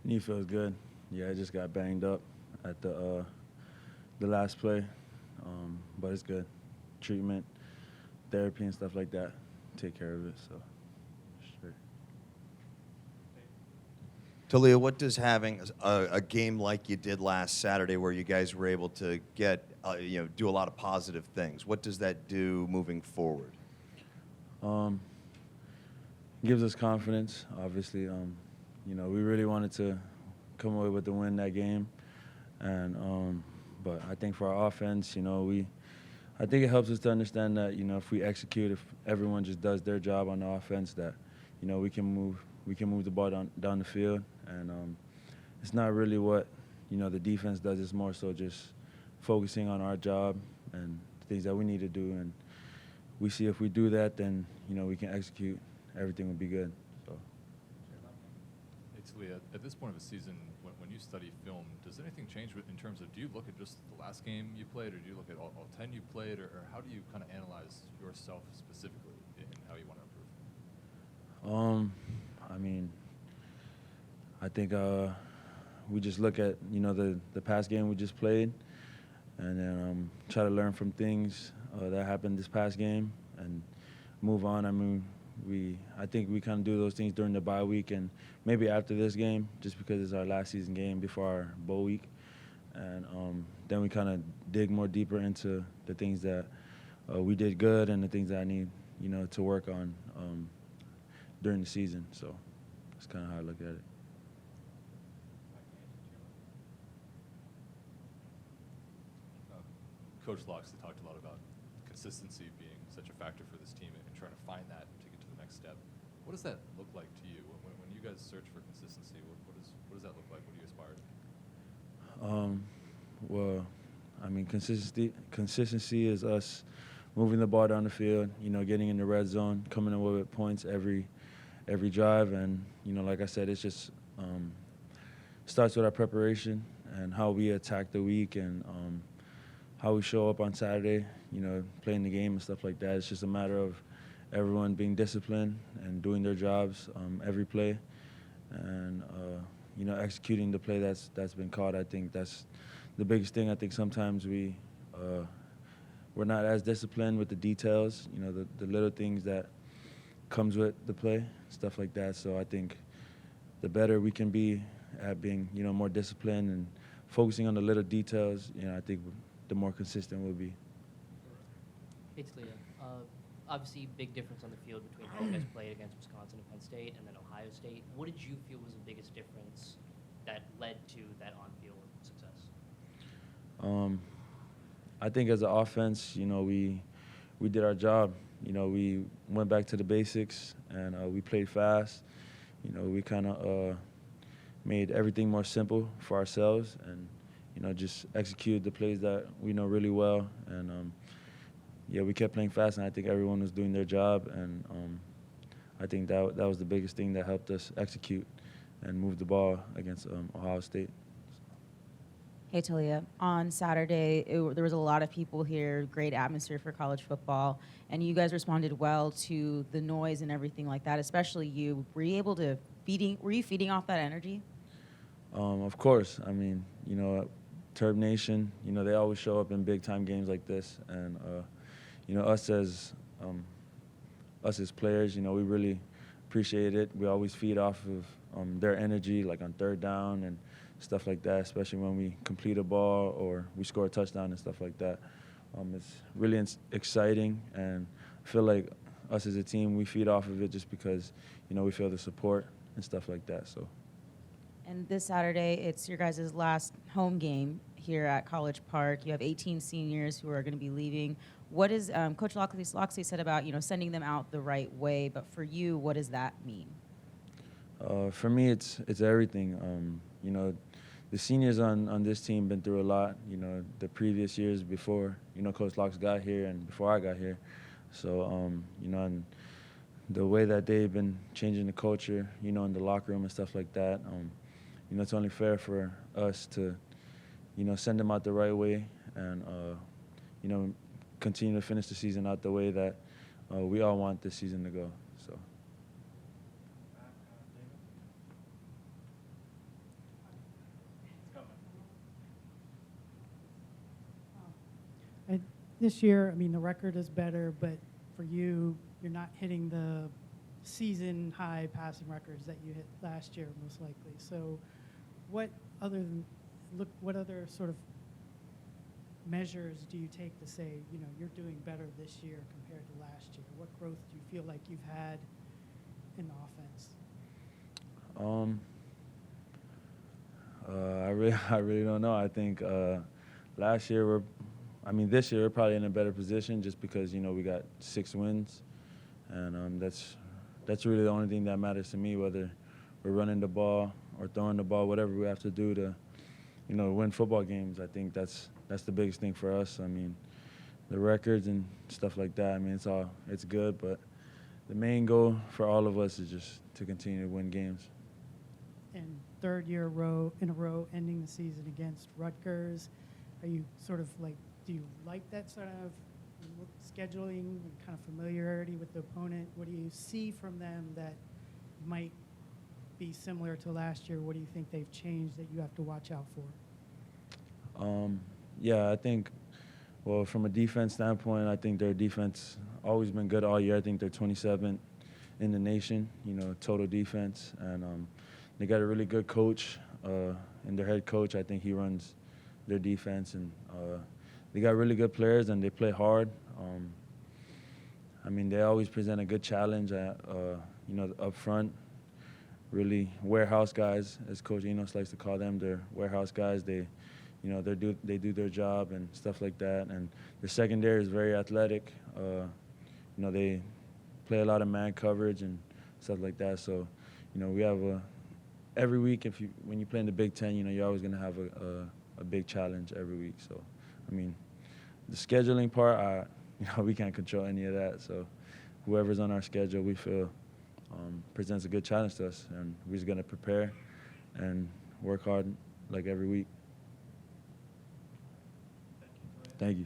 Knee feels good. Yeah, I just got banged up at the last play, but it's good. Treatment, therapy, and stuff like that. Take care of it. So, straight. Taulia, what does having a game like you did last Saturday, where you guys were able to get, do a lot of positive things, what does that do moving forward? Um, Gives us confidence. Obviously, we really wanted to come away with the win that game, and but I think for our offense, I think it helps us to understand that if we execute, if everyone just does their job on the offense, that we can move the ball down the field, and it's not really what the defense does. It's more so just focusing on our job and the things that we need to do, and we see if we do that, then we can execute. Everything will be good. So. Hey, Taulia, at this point of the season, when you study film, does anything change in terms of, do you look at just the last game you played, or do you look at all 10 you played, or how do you kind of analyze yourself specifically in how you want to improve? I mean, I think we just look at the past game we just played, and then try to learn from things that happened this past game and move on. I mean, I think we kind of do those things during the bye week and maybe after this game, just because it's our last season game before our bowl week, and then we kind of dig more deeper into the things that we did good and the things that I need to work on during the season. So that's kind of how I look at it. Coach Loxley talked a lot about consistency being such a factor for this team and trying to find that and take it to the next step. What does that look like to you? When you guys search for consistency, what does that look like? What do you aspire to? Well, I mean, consistency is us moving the ball down the field, getting in the red zone, coming away with points every drive. And, like I said, it's just starts with our preparation and how we attack the week and how we show up on Saturday, playing the game and stuff like that. It's just a matter of everyone being disciplined and doing their jobs every play, and executing the play that's been called. I think that's the biggest thing. I think sometimes we're not as disciplined with the details, the little things that comes with the play, stuff like that. So I think the better we can be at being, more disciplined and focusing on the little details, I think the more consistent we'll be. Hey, Taulia. Obviously, big difference on the field between how you guys played against Wisconsin and Penn State and then Ohio State. What did you feel was the biggest difference that led to that on-field success? I think as an offense, we did our job. We went back to the basics and we played fast. We kind of made everything more simple for ourselves and just executed the plays that we know really well. And we kept playing fast, and I think everyone was doing their job. And I think that was the biggest thing that helped us execute and move the ball against Ohio State. Hey, Taulia. On Saturday, there was a lot of people here, great atmosphere for college football, and you guys responded well to the noise and everything like that, especially you. Were you feeding off that energy? Of course. I mean, Terp Nation, they always show up in big-time games like this. And, us as players, we really appreciate it. We always feed off of their energy, like on third down and stuff like that, especially when we complete a ball or we score a touchdown and stuff like that. It's really exciting, and I feel like us as a team, we feed off of it just because, we feel the support and stuff like that. So. And this Saturday, it's your guys' last home game here at College Park. You have 18 seniors who are going to be leaving. What is Coach Loxley said about sending them out the right way? But for you, what does that mean? For me, it's everything. The seniors on this team been through a lot. The previous years before Coach Locks got here and before I got here. So and the way that they've been changing the culture, in the locker room and stuff like that. It's only fair for us to, send them out the right way and, continue to finish the season out the way that we all want this season to go. So. This year, I mean, the record is better, but for you, you're not hitting the season high passing records that you hit last year, most likely. So, what other sort of measures do you take to say, you're doing better this year compared to last year? What growth do you feel like you've had in the offense? I really don't know. I think this year we're probably in a better position just because we got 6 wins, and that's really the only thing that matters to me. Whether we're running the ball or throwing the ball, whatever we have to do to win football games. I think that's the biggest thing for us. I mean, the records and stuff like that. I mean, it's good, but the main goal for all of us is just to continue to win games. And third year in a row ending the season against Rutgers. Are you sort of do you like that sort of scheduling and kind of familiarity with the opponent? What do you see from them that might be similar to last year? What do you think they've changed that you have to watch out for? Yeah, I think, well, from a defense standpoint, I think their defense always been good all year. I think they're 27th in the nation, total defense. And they got a really good coach, and their head coach, I think he runs their defense. And they got really good players, and they play hard. I mean, they always present a good challenge, up front. Really warehouse guys, as Coach Enos likes to call them. They're warehouse guys. They do their job and stuff like that. And their secondary is very athletic. They play a lot of man coverage and stuff like that. So, we have every week. When you play in the Big Ten, you're always going to have a big challenge every week. So, I mean, the scheduling part, we can't control any of that. So, whoever's on our schedule, we feel presents a good challenge to us, and we're just going to prepare and work hard like every week. Thank you.